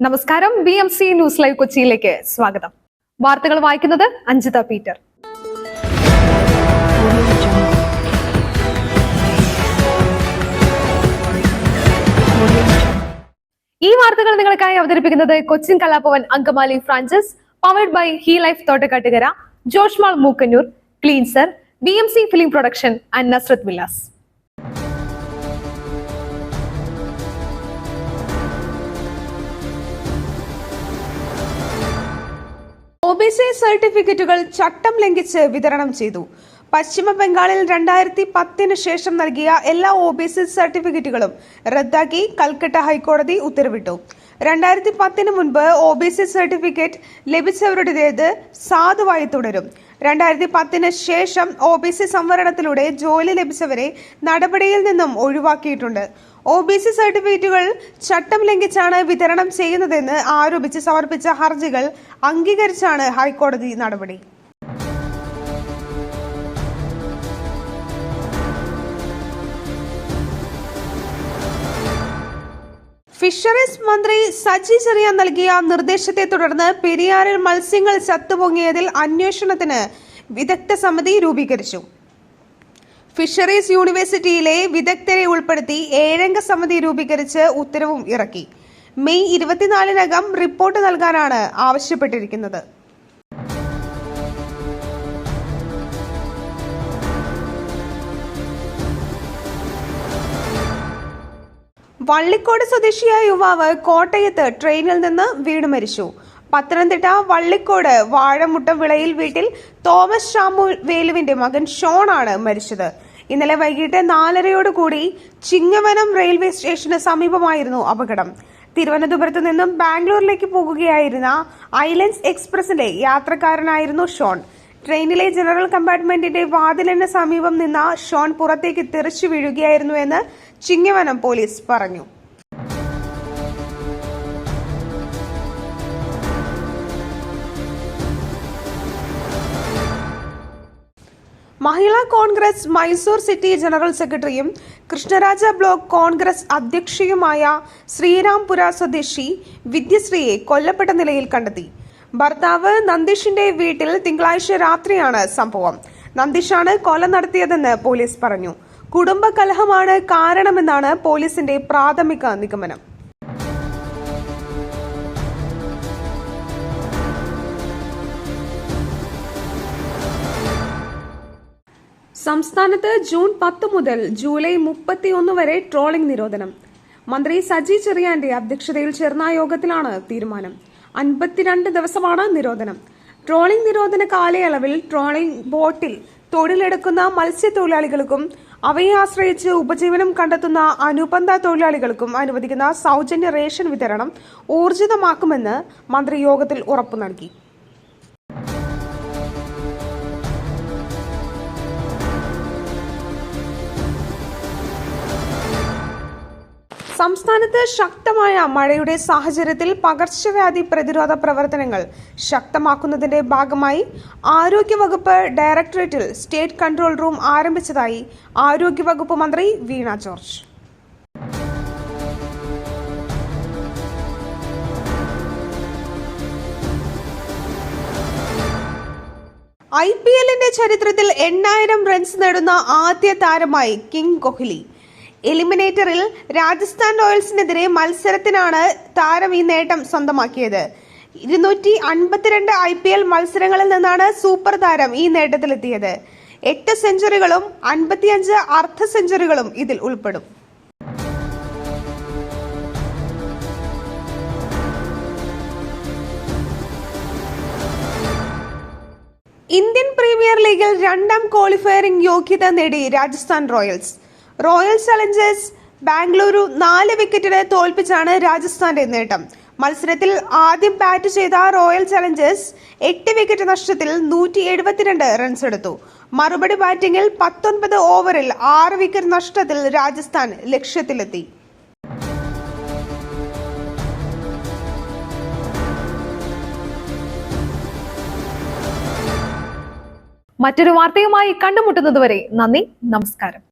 നമസ്കാരം. BMC news live കൊച്ചിയിലേക്ക് സ്വാഗതം. വാർത്തകൾ വായിക്കുന്നത് അഞ്ജിത പീറ്റർ. ഈ വാർത്തകൾ നിങ്ങൾക്കായി അവതരിപ്പിക്കുന്നത് Cochin Kalabhavan Angamaly franchise, powered by Hi Life Thottakkattukara, ജോഷ്മാൾ Mookkannoor, cleanser, BMC film production and Nazareth villas. OBC സർട്ടിഫിക്കറ്റുകൾ ചട്ടം ലംഘിച്ച് വിതരണം ചെയ്തു. പശ്ചിമ ബംഗാളിൽ 2010 ശേഷം നൽകിയ എല്ലാ OBC സർട്ടിഫിക്കറ്റുകളും റദ്ദാക്കി കൽക്കട്ട ഹൈക്കോടതി ഉത്തരവിട്ടു. 2010 മുൻപ് OBC സർട്ടിഫിക്കറ്റ് ലഭിച്ചവരുടേത് സാധുവായി തുടരും. 2010 ശേഷം OBC സംവരണത്തിലൂടെ ജോലി ലഭിച്ചവരെ നടപടിയിൽ നിന്നും ഒഴിവാക്കിയിട്ടുണ്ട്. OBC സർട്ടിഫിക്കറ്റുകൾ ചട്ടം ലംഘിച്ചാണ് വിതരണം ചെയ്യുന്നതെന്ന് ആരോപിച്ച് സമർപ്പിച്ച ഹർജികൾ അംഗീകരിച്ചാണ് ഹൈക്കോടതി നടപടി. ഫിഷറീസ് മന്ത്രി സജി ചെറിയാൻ നൽകിയ നിർദ്ദേശത്തെ തുടർന്ന് പെരിയാറിൽ മത്സ്യങ്ങൾ ചത്തുപൊങ്ങിയതിൽ അന്വേഷണത്തിന് വിദഗ്ധ സമിതി രൂപീകരിച്ചു. ഫിഷറീസ് യൂണിവേഴ്സിറ്റിയിലെ വിദഗ്ധരെ ഉൾപ്പെടുത്തി 7-അംഗ സമിതി രൂപീകരിച്ച് ഉത്തരവും ഇറക്കി. മെയ് 24-നകം റിപ്പോർട്ട് നൽകാനാണ് ആവശ്യപ്പെട്ടിരിക്കുന്നത്. വള്ളിക്കോട് സ്വദേശിയായ യുവാവ് കോട്ടയത്ത് ട്രെയിനിൽ നിന്ന് വീണ് മരിച്ചു. പത്തനംതിട്ട വള്ളിക്കോട് വാഴമുട്ടം വിളയിൽ വീട്ടിൽ തോമസ് വേലുവിന്റെ മകൻ ഷോൺ ആണ് മരിച്ചത്. ഇന്നലെ വൈകിട്ട് 4:30 ചിങ്ങവനം റെയിൽവേ സ്റ്റേഷന് സമീപമായിരുന്നു അപകടം. തിരുവനന്തപുരത്ത് നിന്നും ബാംഗ്ലൂരിലേക്ക് പോകുകയായിരുന്ന ഐലൻഡ്സ് എക്സ്പ്രസിന്റെ യാത്രക്കാരനായിരുന്നു ഷോൺ. ട്രെയിനിലെ ജനറൽ കമ്പാർട്ട്മെന്റിന്റെ വാതിലിന് സമീപം നിന്ന ഷോൺ പുറത്തേക്ക് തെറിച്ചു വീഴുകയായിരുന്നുവെന്ന് ചിങ്ങവനം പോലീസ് പറഞ്ഞു. മഹിളാ കോൺഗ്രസ് മൈസൂർ സിറ്റി ജനറൽ സെക്രട്ടറിയും കൃഷ്ണരാജ ബ്ലോക്ക് കോൺഗ്രസ് അധ്യക്ഷയുമായ ശ്രീരാംപുര സ്വദേശി വിദ്യശ്രീയെ കൊല്ലപ്പെട്ട നിലയിൽ കണ്ടെത്തി. ഭർത്താവ് നന്ദിഷിന്റെ വീട്ടിൽ തിങ്കളാഴ്ച രാത്രിയാണ് സംഭവം. നന്ദിഷാണ് കൊല നടത്തിയതെന്ന് പോലീസ് പറഞ്ഞു. കുടുംബ കലഹമാണ് കാരണമെന്നാണ് പോലീസിന്റെ പ്രാഥമിക നിഗമനം. സംസ്ഥാനത്ത് ജൂൺ 10 മുതൽ ജൂലൈ 31 വരെ ട്രോളിംഗ് നിരോധനം. മന്ത്രി സജി ചെറിയാന്റെ അധ്യക്ഷതയിൽ ചേർന്ന യോഗത്തിലാണ് തീരുമാനം. 52 ദിവസമാണ് നിരോധനം. ട്രോളിംഗ് നിരോധന കാലയളവിൽ ട്രോളിംഗ് ബോട്ടിൽ തൊഴിലെടുക്കുന്ന മത്സ്യത്തൊഴിലാളികൾക്കും അവയെ ആശ്രയിച്ച് ഉപജീവനം കണ്ടെത്തുന്ന അനുബന്ധ തൊഴിലാളികൾക്കും അനുവദിക്കുന്ന സൗജന്യ റേഷൻ വിതരണം ഊർജിതമാക്കുമെന്ന് മന്ത്രി യോഗത്തിൽ ഉറപ്പു നൽകി. സംസ്ഥാനത്ത് ശക്തമായ മഴയുടെ സാഹചര്യത്തിൽ പകർച്ചവ്യാധി പ്രതിരോധ പ്രവർത്തനങ്ങൾ ശക്തമാക്കുന്നതിന്റെ ഭാഗമായി ആരോഗ്യവകുപ്പ് ഡയറക്ടറേറ്റിൽ സ്റ്റേറ്റ് കൺട്രോൾ റൂം ആരംഭിച്ചതായി ആരോഗ്യവകുപ്പ് മന്ത്രി വീണ ജോർജ്. IPLന്റെ ചരിത്രത്തിൽ 8000 റൺസ് നേടുന്ന ആദ്യ താരമായി കിങ് കോഹ്ലി. എലിമിനേറ്ററിൽ രാജസ്ഥാൻ റോയൽസിനെതിരെ മത്സരത്തിനാണ് താരം ഈ നേട്ടം സ്വന്തമാക്കിയത്. 252 IPL മത്സരങ്ങളിൽ നിന്നാണ് സൂപ്പർ താരം ഈ നേട്ടത്തിലെത്തിയത്. 8 സെഞ്ചുറികളും 55 അർദ്ധ സെഞ്ചുറികളും ഇതിൽ ഉൾപ്പെടും. ഇന്ത്യൻ പ്രീമിയർ ലീഗിൽ 2ാം ക്വാളിഫയറിംഗ് യോഗ്യത നേടി Rajasthan Royals. Royal Challengers Bengaluru 4 വിക്കറ്റിന് തോൽപ്പിച്ചാണ് രാജസ്ഥാന്റെ നേട്ടം. മത്സരത്തിൽ ആദ്യം ബാറ്റ് ചെയ്ത റോയൽ ചലഞ്ചേഴ്സ് 8 വിക്കറ്റ് നഷ്ടത്തിൽ 172 റൺസ് എടുത്തു. മറുപടി ബാറ്റിംഗിൽ 19 ഓവറിൽ 6 വിക്കറ്റ് നഷ്ടത്തിൽ രാജസ്ഥാൻ ലക്ഷ്യത്തിലെത്തി. മറ്റൊരു വാർത്തയുമായി കണ്ടുമുട്ടുന്നതുവരെ നന്ദി, നമസ്കാരം.